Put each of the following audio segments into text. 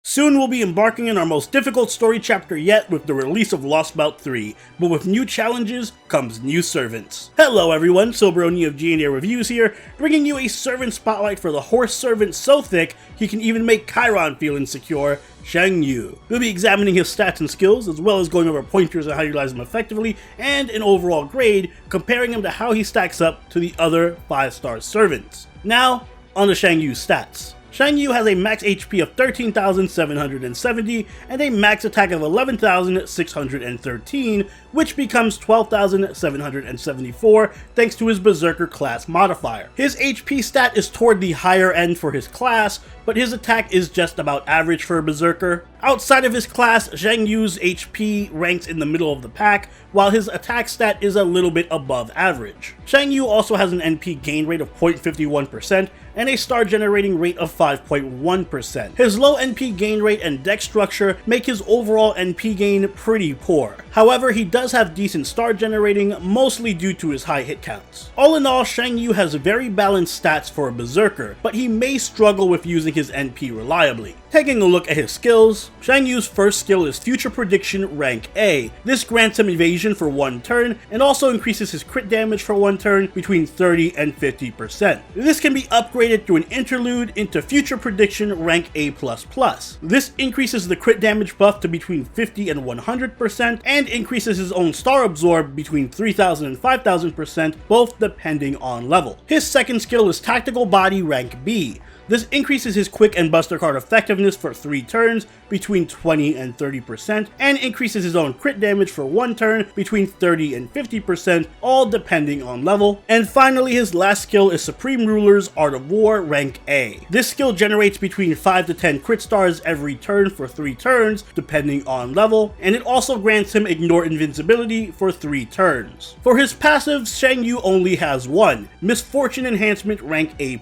Soon we'll be embarking on our most difficult story chapter yet with the release of Lost Belt 3, but with new challenges comes new servants. Hello everyone, Soberoni of G&A Reviews here, bringing you a servant spotlight for the horse servant so thick he can even make Chiron feel insecure, Xiang. We'll be examining his stats and skills, as well as going over pointers on how to utilize them effectively, and an overall grade, comparing him to how he stacks up to the other 5-star servants. Now, on to Xiang's stats. Xiang has a max HP of 13,770 and a max attack of 11,613, which becomes 12,774 thanks to his Berserker class modifier. His HP stat is toward the higher end for his class, but his attack is just about average for a Berserker. Outside of his class, Xiang's HP ranks in the middle of the pack, while his attack stat is a little bit above average. Xiang also has an NP gain rate of 0.51% and a star generating rate of 5.1%. His low NP gain rate and deck structure make his overall NP gain pretty poor. However, he does have decent star generating, mostly due to his high hit counts. All in all, Xiang has very balanced stats for a Berserker, but he may struggle with using his NP reliably. Taking a look at his skills, Xiang's first skill is Future Prediction Rank A. This grants him evasion for 1 turn and also increases his crit damage for 1 turn between 30 and 50%. This can be upgraded through an interlude into Future Prediction Rank A++. This increases the crit damage buff to between 50 and 100% and increases his own star absorb between 3,000 and 5,000%, both depending on level. His second skill is Tactical Body Rank B. This increases his quick and buster card effectiveness for 3 turns between 20 and 30% and increases his own crit damage for 1 turn between 30 and 50%, all depending on level. And finally, his last skill is Supreme Ruler's Art of War Rank A. This skill generates between 5 to 10 crit stars every turn for 3 turns depending on level, and it also grants him Ignore Invincibility for 3 turns. For his passives, Xiang only has one, Misfortune Enhancement Rank A+.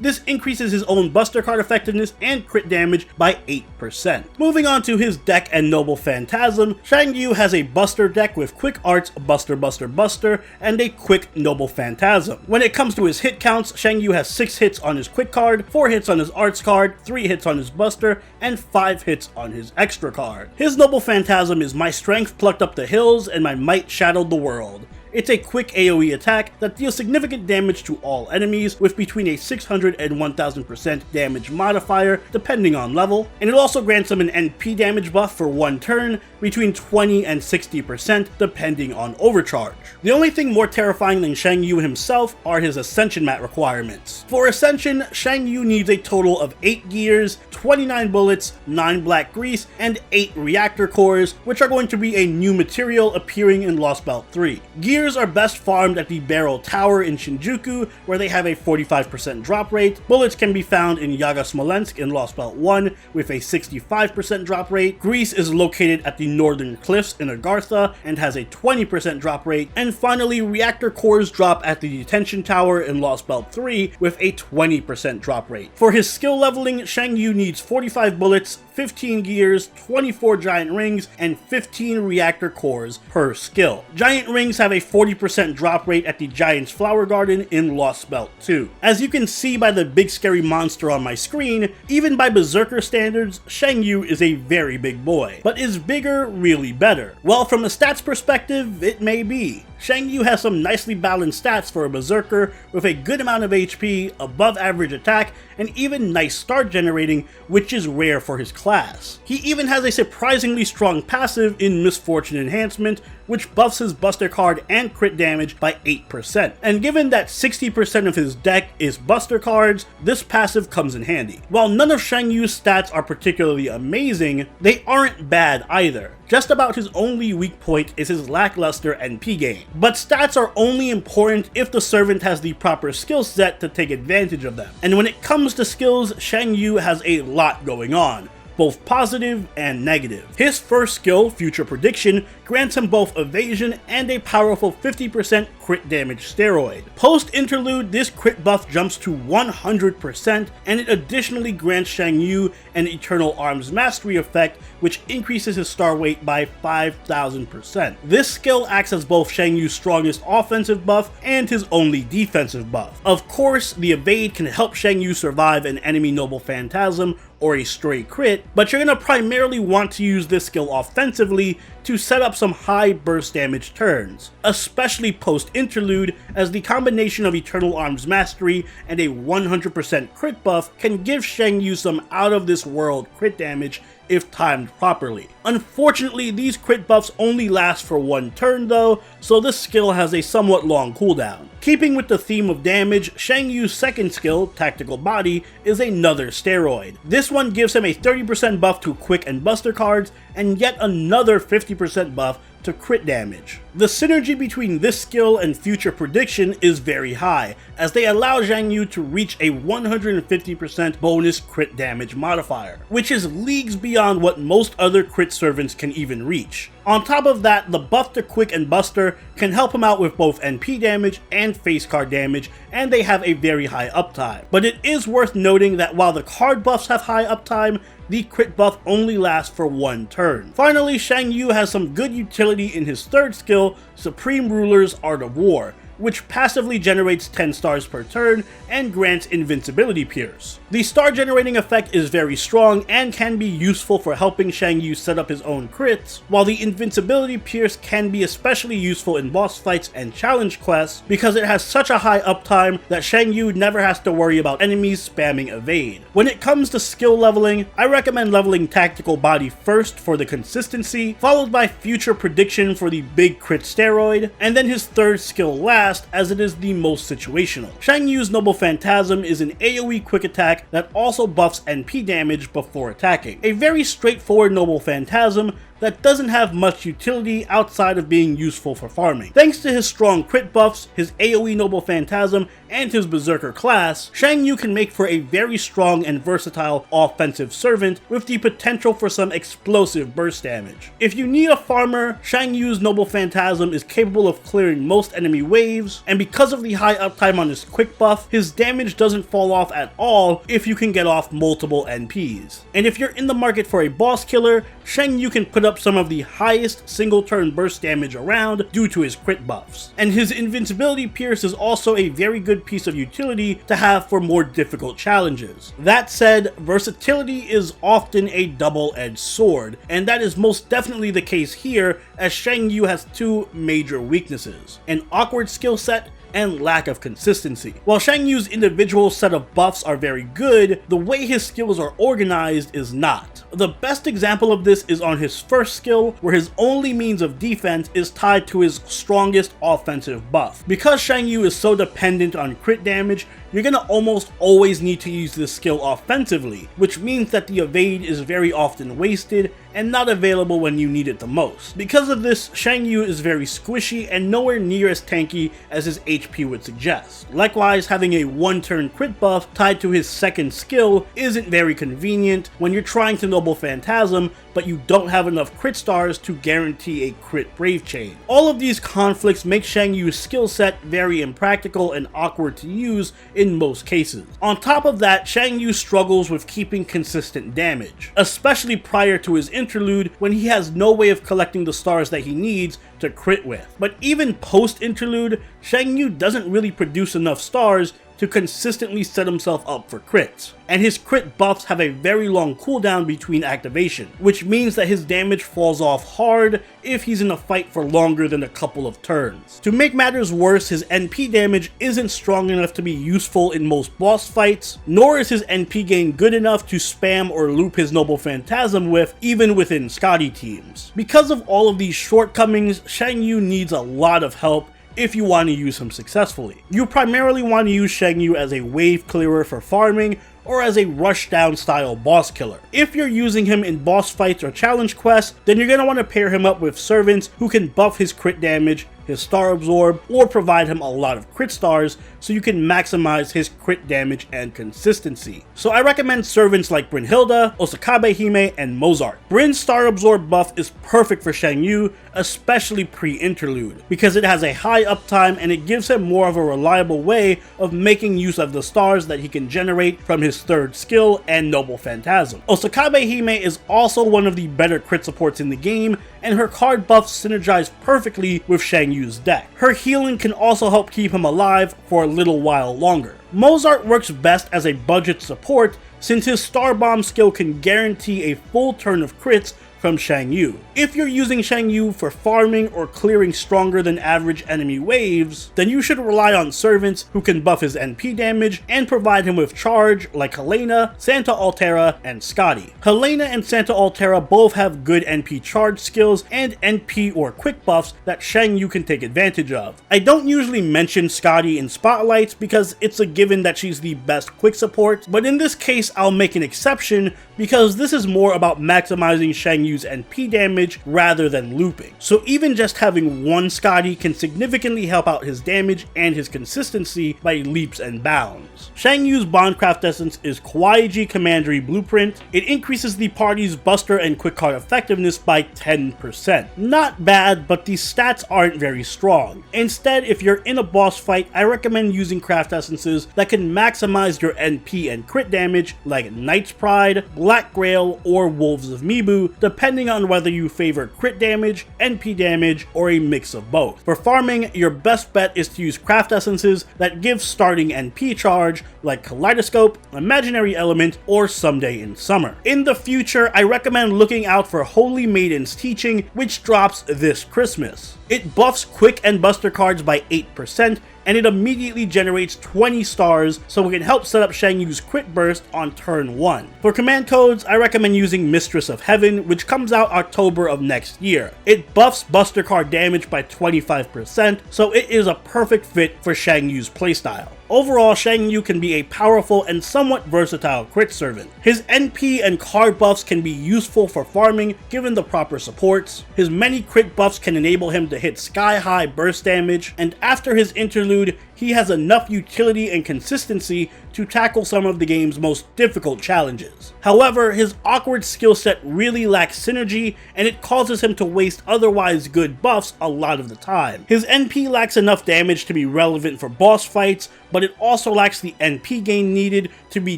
This increases his own buster card effectiveness and crit damage by 8%. Moving on to his deck and Noble Phantasm, Xiang has a Buster deck with Quick Arts Buster Buster Buster and a Quick Noble Phantasm. When it comes to his hit counts, Xiang has 6 hits on his Quick card, 4 hits on his Arts card, 3 hits on his Buster, and 5 hits on his Extra card. His Noble Phantasm is My Strength Plucked Up the Hills and My Might Shadowed the World. It's a quick AoE attack that deals significant damage to all enemies with between a 600 and 1000% damage modifier depending on level, and it also grants him an NP damage buff for 1 turn between 20 and 60% depending on overcharge. The only thing more terrifying than Xiang himself are his Ascension mat requirements. For Ascension, Xiang needs a total of 8 gears, 29 bullets, 9 black grease, and 8 reactor cores, which are going to be a new material appearing in Lost Belt 3. Gears are best farmed at the Barrel Tower in Shinjuku, where they have a 45% drop rate. Bullets can be found in Yaga Smolensk in Lost Belt 1 with a 65% drop rate. Grease is located at the Northern Cliffs in Agartha and has a 20% drop rate. And finally, reactor cores drop at the Detention Tower in Lost Belt 3 with a 20% drop rate. For his skill leveling, Xiang needs 45 bullets, 15 gears, 24 giant rings, and 15 reactor cores per skill. Giant rings have a 40% drop rate at the Giant's Flower Garden in Lost Belt 2. As you can see by the big scary monster on my screen, even by Berserker standards, Xiang is a very big boy. But is bigger really better? Well, from a stats perspective, it may be. Xiang has some nicely balanced stats for a Berserker with a good amount of HP, above average attack, and even nice start generating, which is rare for his class. He even has a surprisingly strong passive in Misfortune Enhancement, which buffs his Buster card and crit damage by 8%. And given that 60% of his deck is Buster cards, this passive comes in handy. While none of Xiang's stats are particularly amazing, they aren't bad either. Just about his only weak point is his lackluster NP gain. But stats are only important if the servant has the proper skill set to take advantage of them. And when it comes to skills, Xiang has a lot going on, both positive and negative. His first skill, Future Prediction, grants him both evasion and a powerful 50% crit damage steroid. Post-interlude, this crit buff jumps to 100%, and it additionally grants Xiang Yu an Eternal Arms Mastery effect, which increases his star weight by 5,000%. This skill acts as both Xiang Yu's strongest offensive buff and his only defensive buff. Of course, the evade can help Xiang Yu survive an enemy Noble Phantasm or a stray crit, but you're going to primarily want to use this skill offensively to set up some high burst damage turns, especially post-interlude, as the combination of Eternal Arms Mastery and a 100% crit buff can give Xiang Yu some out-of-this-world crit damage if timed properly. Unfortunately, these crit buffs only last for one turn though, so this skill has a somewhat long cooldown. Keeping with the theme of damage, Xiang Yu's second skill, Tactical Body, is another steroid. This one gives him a 30% buff to quick and buster cards, and yet another 50% buff to crit damage. The synergy between this skill and Future Prediction is very high, as they allow Xiang Yu to reach a 150% bonus crit damage modifier, which is leagues beyond what most other crit servants can even reach. On top of that, the buff to Quick and Buster can help him out with both NP damage and face card damage, and they have a very high uptime. But it is worth noting that while the card buffs have high uptime, the crit buff only lasts for one turn. Finally, Xiang Yu has some good utility in his third skill, Supreme Ruler's Art of War, which passively generates 10 stars per turn and grants Invincibility Pierce. The star generating effect is very strong and can be useful for helping Xiang Yu set up his own crits, while the Invincibility Pierce can be especially useful in boss fights and challenge quests because it has such a high uptime that Xiang Yu never has to worry about enemies spamming evade. When it comes to skill leveling, I recommend leveling Tactical Body first for the consistency, followed by Future Prediction for the big crit steroid, and then his third skill last, as it is the most situational. Xiang Yu's Noble Phantasm is an AoE quick attack that also buffs NP damage before attacking. A very straightforward Noble Phantasm that doesn't have much utility outside of being useful for farming. Thanks to his strong crit buffs, his AoE Noble Phantasm, and his Berserker class, Xiang Yu can make for a very strong and versatile offensive servant with the potential for some explosive burst damage. If you need a farmer, Xiang Yu's Noble Phantasm is capable of clearing most enemy waves, and because of the high uptime on his quick buff, his damage doesn't fall off at all if you can get off multiple NPs. And if you're in the market for a boss killer, Xiang Yu can put up some of the highest single turn burst damage around due to his crit buffs. And his Invincibility Pierce is also a very good piece of utility to have for more difficult challenges. That said, versatility is often a double-edged sword, and that is most definitely the case here, as Xiang Yu has two major weaknesses: an awkward skill set and lack of consistency. While Xiang Yu's individual set of buffs are very good, the way his skills are organized is not. The best example of this is on his first skill, where his only means of defense is tied to his strongest offensive buff. Because Xiang Yu is so dependent on crit damage, you're gonna almost always need to use this skill offensively, which means that the evade is very often wasted and not available when you need it the most. Because of this, Xiang Yu is very squishy and nowhere near as tanky as his HP would suggest. Likewise, having a one-turn crit buff tied to his second skill isn't very convenient when you're trying to Noble Phantasm, but you don't have enough crit stars to guarantee a crit Brave Chain. All of these conflicts make Xiang Yu's skill set very impractical and awkward to use in most cases. On top of that, Xiang Yu struggles with keeping consistent damage, especially prior to his interlude when he has no way of collecting the stars that he needs to crit with. But even post-interlude, Xiang Yu doesn't really produce enough stars to consistently set himself up for crits, and his crit buffs have a very long cooldown between activation, which means that his damage falls off hard if he's in a fight for longer than a couple of turns. To make matters worse, his NP damage isn't strong enough to be useful in most boss fights, nor is his NP gain good enough to spam or loop his Noble Phantasm with, even within Scotty teams. Because of all of these shortcomings, Xiang Yu needs a lot of help if you want to use him successfully. You primarily want to use Xiang Yu as a wave clearer for farming, or as a rushdown style boss killer. If you're using him in boss fights or challenge quests, then you're going to want to pair him up with servants who can buff his crit damage his star absorb, or provide him a lot of crit stars so you can maximize his crit damage and consistency. So I recommend servants like Brynhilda, Osakabe Hime, and Mozart. Bryn's star absorb buff is perfect for Xiang Yu, especially pre-interlude, because it has a high uptime and it gives him more of a reliable way of making use of the stars that he can generate from his third skill and Noble Phantasm. Osakabe Hime is also one of the better crit supports in the game, and her card buffs synergize perfectly with Xiang Yu's deck. Her healing can also help keep him alive for a little while longer. Mozart works best as a budget support since his Star Bomb skill can guarantee a full turn of crits from Xiang Yu. If you're using Xiang Yu for farming or clearing stronger than average enemy waves, then you should rely on servants who can buff his NP damage and provide him with charge like Helena, Santa Altera, and Skadi. Helena and Santa Altera both have good NP charge skills and NP or quick buffs that Xiang Yu can take advantage of. I don't usually mention Skadi in spotlights because it's a given that she's the best quick support, but in this case I'll make an exception because this is more about maximizing Xiang Yu's NP damage rather than looping. So even just having one Skadi can significantly help out his damage and his consistency by leaps and bounds. Xiang Yu's Bondcraft Essence is Kawaii Commandery Blueprint. It increases the party's Buster and Quick Card effectiveness by 10%. Not bad, but these stats aren't very strong. Instead, if you're in a boss fight, I recommend using craft essences that can maximize your NP and crit damage like Knight's Pride, Black Grail, or Wolves of Mibu, depending on whether you favor crit damage, NP damage, or a mix of both. For farming, your best bet is to use craft essences that give starting NP charge like Kaleidoscope, Imaginary Element, or Someday in Summer. In the future, I recommend looking out for Holy Maiden's Teaching, which drops this Christmas. It buffs quick and buster cards by 8%, and it immediately generates 20 stars so it can help set up Xiang Yu's crit burst on turn 1. For command codes, I recommend using Mistress of Heaven, which comes out October of next year. It buffs buster card damage by 25%, so it is a perfect fit for Xiang Yu's playstyle. Overall, Xiang Yu can be a powerful and somewhat versatile crit servant. His NP and card buffs can be useful for farming given the proper supports. His many crit buffs can enable him to hit sky-high burst damage, and after his interlude, he has enough utility and consistency to tackle some of the game's most difficult challenges. However, his awkward skill set really lacks synergy, and it causes him to waste otherwise good buffs a lot of the time. His NP lacks enough damage to be relevant for boss fights, but it also lacks the NP gain needed to be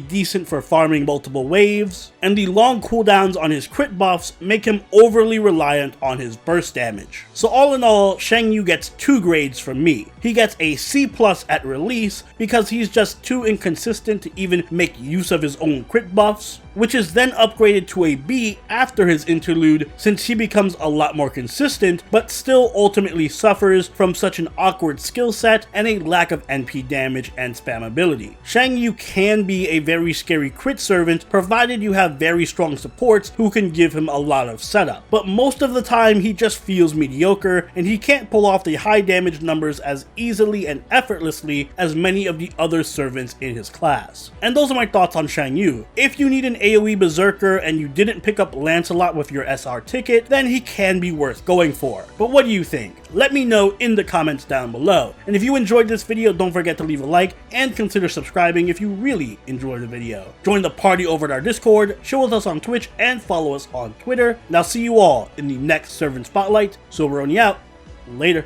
decent for farming multiple waves, and the long cooldowns on his crit buffs make him overly reliant on his burst damage. So all in all, Xiang Yu gets 2 grades from me. He gets a C+ at release because he's just too inconsistent to even make use of his own crit buffs, which is then upgraded to a B after his interlude since he becomes a lot more consistent, but still ultimately suffers from such an awkward skill set and a lack of NP damage and spammability. Xiang Yu can be a very scary crit servant provided you have very strong supports who can give him a lot of setup, but most of the time he just feels mediocre and he can't pull off the high damage numbers as easily and effortlessly as many of the other servants in his class. And those are my thoughts on Xiang Yu. If you need an AoE Berserker and you didn't pick up Lancelot with your SR ticket, then he can be worth going for. But what do you think? Let me know in the comments down below. And if you enjoyed this video, don't forget to leave a like and consider subscribing if you really enjoyed the video. Join the party over at our Discord, chill with us on Twitch, and follow us on Twitter. And I'll see you all in the next Servant Spotlight. Silveroni out. Later.